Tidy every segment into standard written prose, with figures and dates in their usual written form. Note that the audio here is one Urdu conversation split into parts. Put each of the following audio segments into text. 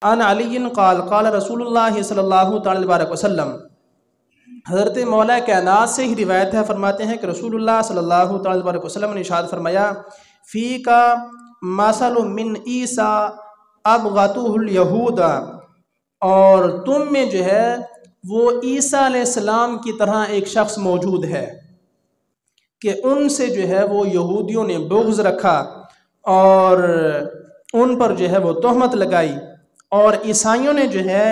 عن علی قال قال رسول اللہ صلی اللہ تعالی وسلم، حضرت مولا کائنات سے ہی روایت ہے، فرماتے ہیں کہ رسول اللہ صلی اللہ تعالی وسلم نے ارشاد فرمایا، فی کا مثل من عیسیٰ ابغضہ الیہود، اور تم میں جو ہے وہ عیسیٰ علیہ السلام کی طرح ایک شخص موجود ہے کہ ان سے جو ہے وہ یہودیوں نے بغض رکھا اور ان پر جو ہے وہ تہمت لگائی، اور عیسائیوں نے جو ہے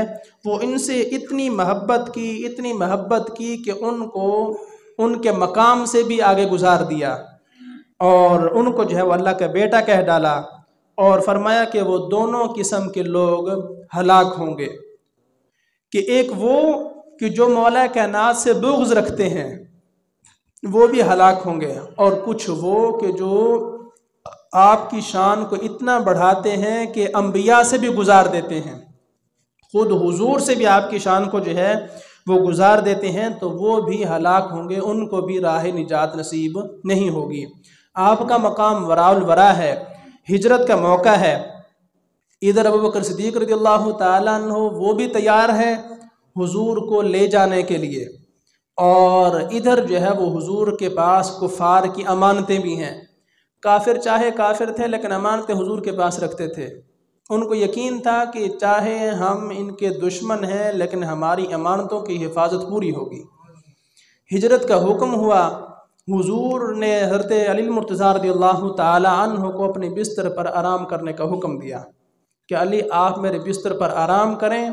وہ ان سے اتنی محبت کی کہ ان کو ان کے مقام سے بھی آگے گزار دیا، اور ان کو جو ہے وہ اللہ کا بیٹا کہہ ڈالا، اور فرمایا کہ وہ دونوں قسم کے لوگ ہلاک ہوں گے، کہ ایک وہ کہ جو مولا کائنات سے بغض رکھتے ہیں وہ بھی ہلاک ہوں گے، اور کچھ وہ کہ جو آپ کی شان کو اتنا بڑھاتے ہیں کہ انبیاء سے بھی گزار دیتے ہیں، خود حضور سے بھی آپ کی شان کو جو ہے وہ گزار دیتے ہیں، تو وہ بھی ہلاک ہوں گے، ان کو بھی راہ نجات نصیب نہیں ہوگی۔ آپ کا مقام وراء الورا ہے، ہجرت کا موقع ہے، ادھر ابوبکر صدیق رضی اللہ تعالیٰ عنہ وہ بھی تیار ہے حضور کو لے جانے کے لیے، اور ادھر جو ہے وہ حضور کے پاس کفار کی امانتیں بھی ہیں، کافر چاہے کافر تھے لیکن امانتیں حضور کے پاس رکھتے تھے، ان کو یقین تھا کہ چاہے ہم ان کے دشمن ہیں لیکن ہماری امانتوں کی حفاظت پوری ہوگی۔ ہجرت کا حکم ہوا، حضور نے حضرت علی المرتضیٰ رضی اللہ تعالی عنہ کو اپنے بستر پر آرام کرنے کا حکم دیا کہ علی آپ میرے بستر پر آرام کریں،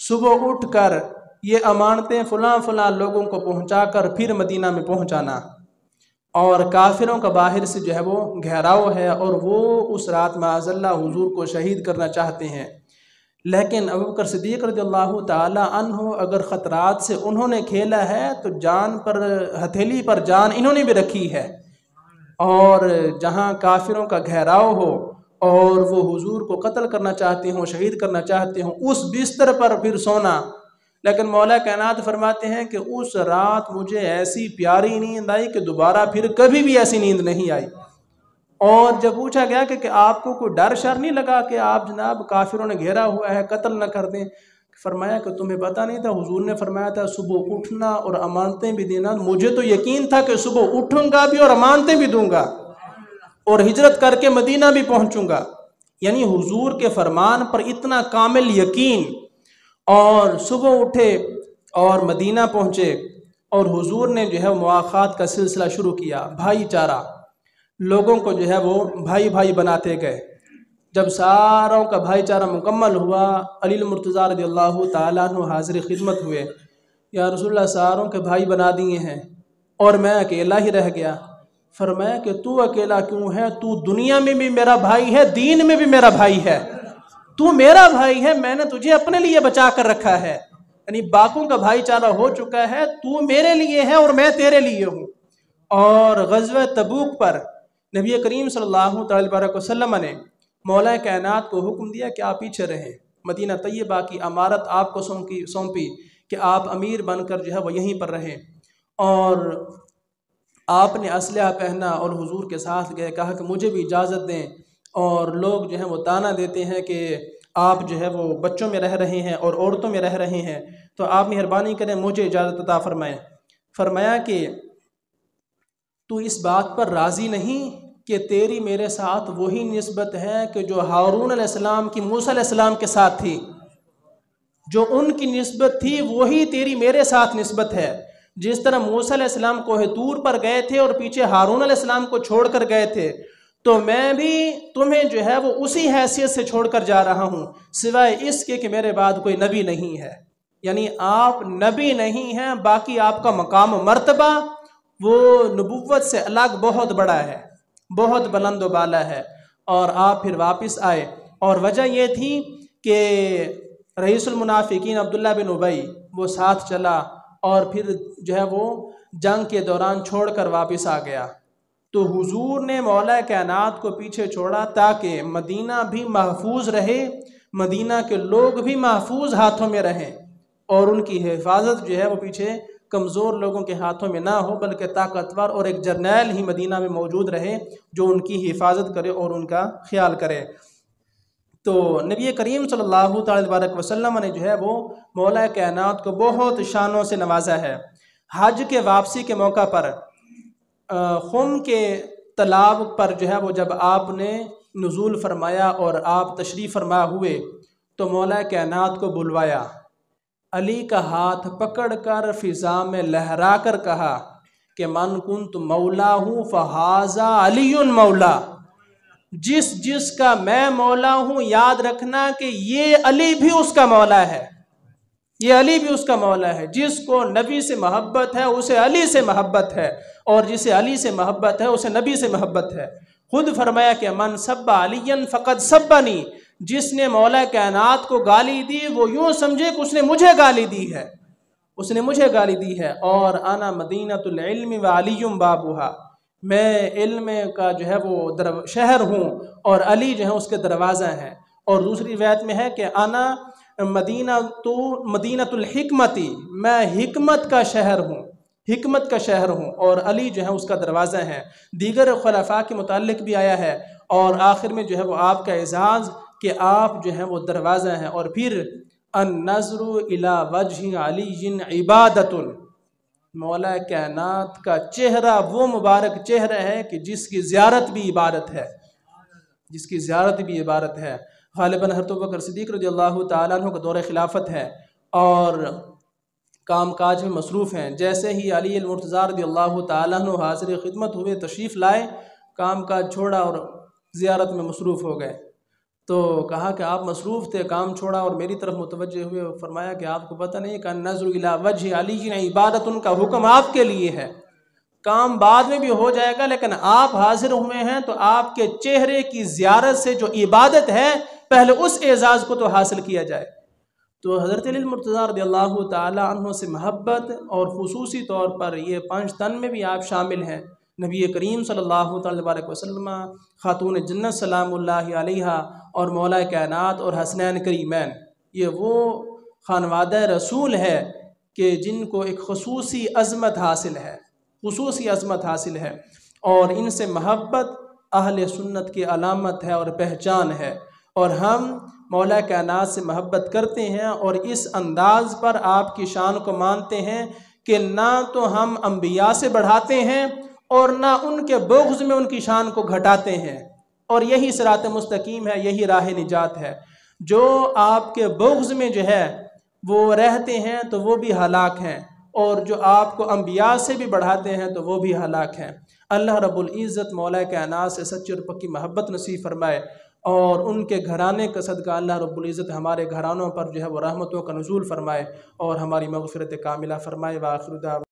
صبح اٹھ کر یہ امانتیں فلاں فلاں لوگوں کو پہنچا کر پھر مدینہ میں پہنچانا، اور کافروں کا باہر سے جو ہے وہ گھیراؤ ہے، اور وہ اس رات معاذ اللہ حضور کو شہید کرنا چاہتے ہیں، لیکن ابوبکر صدیق رضی اللہ تعالی عنہ اگر خطرات سے انہوں نے کھیلا ہے تو جان پر ہتھیلی پر جان انہوں نے بھی رکھی ہے، اور جہاں کافروں کا گھیراؤ ہو اور وہ حضور کو قتل کرنا چاہتے ہوں، شہید کرنا چاہتے ہوں، اس بستر پر پھر سونا۔ لیکن مولا کائنات فرماتے ہیں کہ اس رات مجھے ایسی پیاری نیند آئی کہ دوبارہ پھر کبھی بھی ایسی نیند نہیں آئی، اور جب پوچھا گیا کہ آپ کو کوئی ڈر شر نہیں لگا کہ آپ جناب کافروں نے گھیرا ہوا ہے قتل نہ کر دیں، فرمایا کہ تمہیں پتہ نہیں تھا، حضور نے فرمایا تھا صبح اٹھنا اور امانتیں بھی دینا، مجھے تو یقین تھا کہ صبح اٹھوں گا بھی اور امانتیں بھی دوں گا اور ہجرت کر کے مدینہ بھی پہنچوں گا، یعنی حضور کے فرمان پر اتنا کامل یقین، اور صبح اٹھے اور مدینہ پہنچے، اور حضور نے جو ہے مواخات کا سلسلہ شروع کیا، بھائی چارہ، لوگوں کو جو ہے وہ بھائی بھائی بناتے گئے۔ جب ساروں کا بھائی چارہ مکمل ہوا، علی المرتضیٰ رضی اللہ تعالیٰ عنہ حاضر خدمت ہوئے، یا رسول اللہ ساروں کے بھائی بنا دیے ہیں اور میں اکیلا ہی رہ گیا۔ فرمایا کہ تو اکیلا کیوں ہے، تو دنیا میں بھی میرا بھائی ہے، دین میں بھی میرا بھائی ہے، تو میرا بھائی ہے، میں نے تجھے اپنے لیے بچا کر رکھا ہے، یعنی باقوں کا بھائی چارہ ہو چکا ہے، تو میرے لیے ہے اور میں تیرے لیے ہوں۔ اور غزوہ تبوک پر نبی کریم صلی اللہ تعالی وسلم نے مولا کائنات کو حکم دیا کہ آپ پیچھے رہیں، مدینہ طیبہ کی امارت آپ کو سونپی کہ آپ امیر بن کر جو ہے وہ یہیں پر رہیں، اور آپ نے اسلحہ پہنا اور حضور کے ساتھ گئے، کہا کہ مجھے بھی اجازت دیں، اور لوگ جو ہیں وہ تانا دیتے ہیں کہ آپ جو ہے وہ بچوں میں رہ رہے ہیں اور عورتوں میں رہ رہے ہیں، تو آپ مہربانی کریں مجھے اجازت عطا فرمائیں۔ فرمایا کہ تو اس بات پر راضی نہیں کہ تیری میرے ساتھ وہی نسبت ہے کہ جو ہارون علیہ السلام کی موسیٰ علیہ السلام کے ساتھ تھی، جو ان کی نسبت تھی وہی تیری میرے ساتھ نسبت ہے، جس طرح موسیٰ علیہ السلام کوہ طور پر گئے تھے اور پیچھے ہارون علیہ السلام کو چھوڑ کر گئے تھے، تو میں بھی تمہیں جو ہے وہ اسی حیثیت سے چھوڑ کر جا رہا ہوں، سوائے اس کے کہ میرے بعد کوئی نبی نہیں ہے، یعنی آپ نبی نہیں ہیں، باقی آپ کا مقام و مرتبہ وہ نبوت سے الگ بہت بڑا ہے، بہت بلند و بالا ہے۔ اور آپ پھر واپس آئے، اور وجہ یہ تھی کہ رئیس المنافقین عبداللہ بن ابی وہ ساتھ چلا، اور پھر جو ہے وہ جنگ کے دوران چھوڑ کر واپس آ گیا، تو حضور نے مولا کائنات کو پیچھے چھوڑا تاکہ مدینہ بھی محفوظ رہے، مدینہ کے لوگ بھی محفوظ ہاتھوں میں رہیں، اور ان کی حفاظت جو ہے وہ پیچھے کمزور لوگوں کے ہاتھوں میں نہ ہو، بلکہ طاقتور اور ایک جرنیل ہی مدینہ میں موجود رہے جو ان کی حفاظت کرے اور ان کا خیال کرے۔ تو نبی کریم صلی اللہ تعالی وسلم نے جو ہے وہ مولا کائنات کو بہت شانوں سے نوازا ہے۔ حج کے واپسی کے موقع پر خم کے تالاب پر جو ہے وہ جب آپ نے نزول فرمایا اور آپ تشریف فرما ہوئے تو مولا کائنات کو بلوایا، علی کا ہاتھ پکڑ کر فضا میں لہرا کر کہا کہ من کنت مولا ہوں فہذا علی مولا، جس جس کا میں مولا ہوں یاد رکھنا کہ یہ علی بھی اس کا مولا ہے، یہ علی بھی اس کا مولا ہے۔ جس کو نبی سے محبت ہے اسے علی سے محبت ہے، اور جسے علی سے محبت ہے اسے نبی سے محبت ہے۔ خود فرمایا کہ من سب علی فقد سبنی، جس نے مولا کائنات کو گالی دی وہ یوں سمجھے کہ اس نے مجھے گالی دی ہے، اس نے مجھے گالی دی ہے۔ اور انا مدینۃ العلم و علی بابھا، میں علم کا جو ہے وہ شہر ہوں اور علی جو ہے اس کے دروازہ ہیں۔ اور دوسری روایت میں ہے کہ انا مدینۃ الحکمتی، میں حکمت کا شہر ہوں، حکمت کا شہر ہوں، اور علی جو ہے اس کا دروازہ ہے۔ دیگر خلفاء کے متعلق بھی آیا ہے، اور آخر میں جو ہے وہ آپ کا اعزاز کہ آپ جو ہیں وہ دروازہ ہیں۔ اور پھر النظر الی وجہ علی عبادۃ، مولا کائنات کا چہرہ وہ مبارک چہرہ ہے کہ جس کی زیارت بھی عبادت ہے، جس کی زیارت بھی عبادت ہے۔ غالباً حضرت ابوبکر صدیق رضی اللہ تعالیٰ عنہ کا دور خلافت ہے اور کام کاج میں مصروف ہیں۔ جیسے ہی علی المرتضیٰ رضی اللہ تعالیٰ عنہ حاضر خدمت ہوئے، تشریف لائے، کام کاج چھوڑا اور زیارت میں مصروف ہو گئے۔ تو کہا کہ آپ مصروف تھے، کام چھوڑا اور میری طرف متوجہ ہوئے، فرمایا کہ آپ کو پتہ نہیں کہ النظر الی وجہ علی عبادت، ان کا حکم آپ کے لیے ہے، کام بعد میں بھی ہو جائے گا لیکن آپ حاضر ہوئے ہیں تو آپ کے چہرے کی زیارت سے جو عبادت ہے پہلے اس اعزاز کو تو حاصل کیا جائے۔ تو حضرت علی المرتضیٰ رضی اللہ تعالی عنہ سے محبت، اور خصوصی طور پر یہ 5 تن میں بھی آپ شامل ہیں، نبی کریم صلی اللہ تعالی وسلم، خاتون جنت سلام اللہ علیہا، اور مولا کائنات اور حسنین کریمین، یہ وہ خانوادہ رسول ہے کہ جن کو ایک خصوصی عظمت حاصل ہے، خصوصی عظمت حاصل ہے، اور ان سے محبت اہل سنت کی علامت ہے اور پہچان ہے۔ اور ہم مولا کائنات سے محبت کرتے ہیں اور اس انداز پر آپ کی شان کو مانتے ہیں کہ نہ تو ہم انبیاء سے بڑھاتے ہیں اور نہ ان کے بغض میں ان کی شان کو گھٹاتے ہیں، اور یہی صراط مستقیم ہے، یہی راہ نجات ہے۔ جو آپ کے بغض میں جو ہے وہ رہتے ہیں تو وہ بھی ہلاک ہیں، اور جو آپ کو انبیاء سے بھی بڑھاتے ہیں تو وہ بھی ہلاک ہیں۔ اللہ رب العزت مولا کائنات سے سچی اور پکی محبت نصیب فرمائے، اور ان کے گھرانے کا صدقہ اللہ رب العزت ہمارے گھرانوں پر جو ہے وہ رحمتوں کا نزول فرمائے اور ہماری مغفرت کاملہ فرمائے۔ وآخر دعوانا